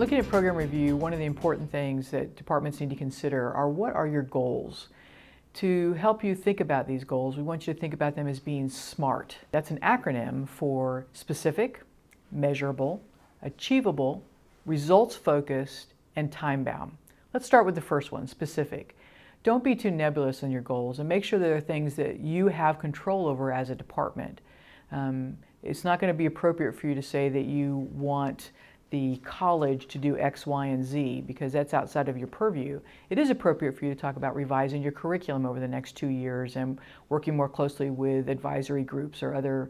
looking at program review, one of the important things that departments need to consider are what are your goals? To help you think about these goals, we want you to think about them as being SMART. That's an acronym for specific, measurable, achievable, results-focused, and time-bound. Let's start with the first one, specific. Don't be too nebulous in your goals and make sure there are things that you have control over as a department. It's not going to be appropriate for you to say that you want the college to do X, Y, and Z because that's outside of your purview. It is appropriate for you to talk about revising your curriculum over the next 2 years and working more closely with advisory groups or other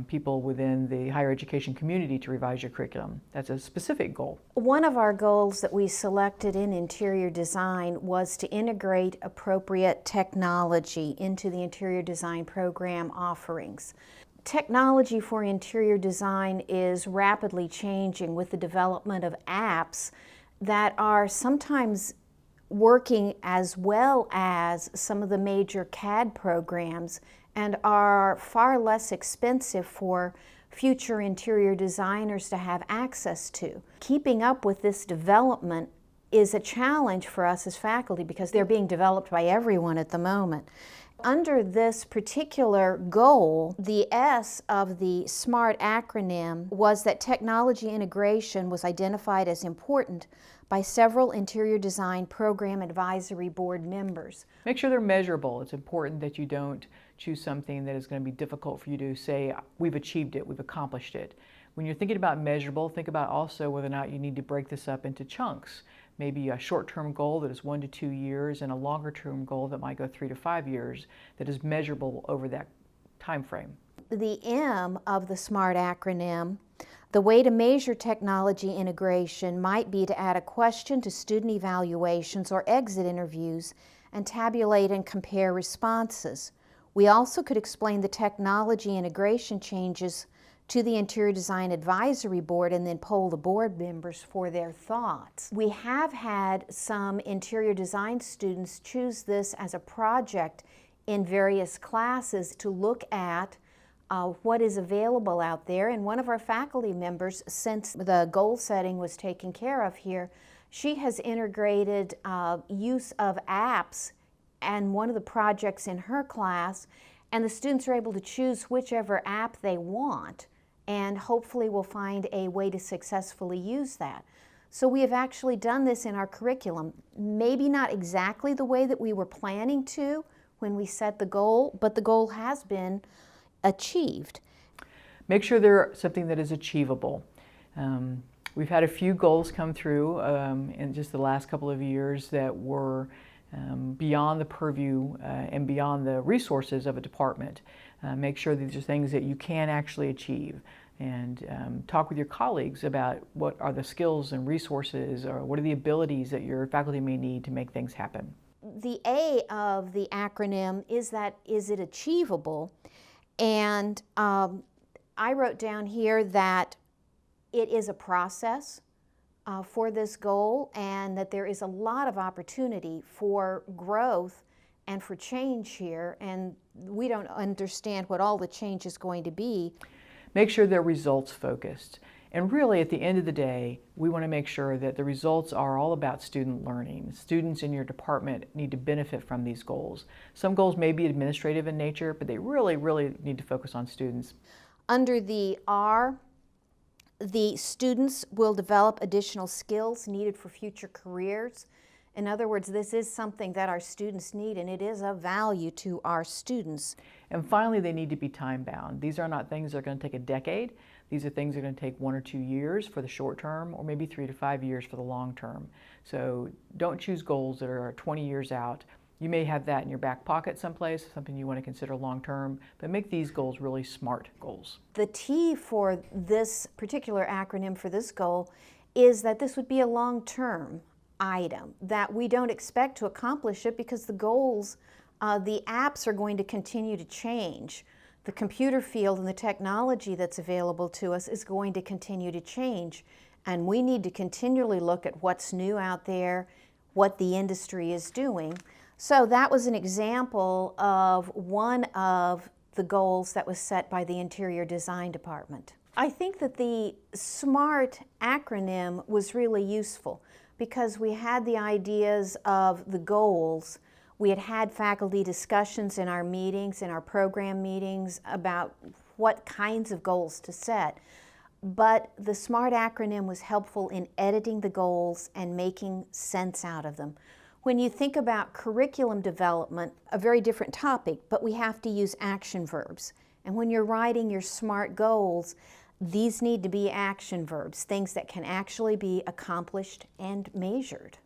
people within the higher education community to revise your curriculum. That's a specific goal. One of our goals that we selected in interior design was to integrate appropriate technology into the interior design program offerings. Technology for interior design is rapidly changing with the development of apps that are sometimes working as well as some of the major CAD programs and are far less expensive for future interior designers to have access to. Keeping up with this development is a challenge for us as faculty because they're being developed by everyone at the moment. Under this particular goal, the S of the SMART acronym was that technology integration was identified as important by several interior design program advisory board members. Make sure they're measurable. It's important that you don't choose something that is going to be difficult for you to say, we've achieved it, we've accomplished it. When you're thinking about measurable, think about also whether or not you need to break this up into chunks. Maybe a short-term goal that is 1 to 2 years and a longer-term goal that might go 3 to 5 years that is measurable over that time frame. The M of the SMART acronym, the way to measure technology integration might be to add a question to student evaluations or exit interviews and tabulate and compare responses. We also could explain the technology integration changes to the Interior Design Advisory Board and then poll the board members for their thoughts. We have had some interior design students choose this as a project in various classes to look at what is available out there, and one of our faculty members, since the goal setting was taken care of here, she has integrated use of apps and one of the projects in her class, and the students are able to choose whichever app they want and hopefully will find a way to successfully use that. So we have actually done this in our curriculum. Maybe not exactly the way that we were planning to when we set the goal, but the goal has been achieved. Make sure they're something that is achievable. We've had a few goals come through in just the last couple of years that were beyond the purview and beyond the resources of a department. Make sure these are things that you can actually achieve, and talk with your colleagues about what are the skills and resources or what are the abilities that your faculty may need to make things happen. The A of the acronym is it achievable? And I wrote down here that it is a process for this goal, and that there is a lot of opportunity for growth and for change here, and we don't understand what all the change is going to be. Make sure they're results focused. And really, at the end of the day, we want to make sure that the results are all about student learning. Students in your department need to benefit from these goals. Some goals may be administrative in nature, but they really, really need to focus on students. Under the R, the students will develop additional skills needed for future careers. In other words, this is something that our students need, and it is of value to our students. And finally, they need to be time-bound. These are not things that are going to take a decade. These are things that are going to take 1 or 2 years for the short term, or maybe 3 to 5 years for the long term. So don't choose goals that are 20 years out. You may have that in your back pocket someplace, something you want to consider long term, but make these goals really SMART goals. The T for this particular acronym for this goal is that this would be a long-term item, that we don't expect to accomplish it because the goals, the apps are going to continue to change. The computer field and the technology that's available to us is going to continue to change, and we need to continually look at what's new out there, what the industry is doing. So that was an example of one of the goals that was set by the Interior Design Department. I think that the SMART acronym was really useful because we had the ideas of the goals. We had had faculty discussions in our meetings, in our program meetings, about what kinds of goals to set. But the SMART acronym was helpful in editing the goals and making sense out of them. When you think about curriculum development, a very different topic, but we have to use action verbs. And when you're writing your SMART goals, these need to be action verbs, things that can actually be accomplished and measured.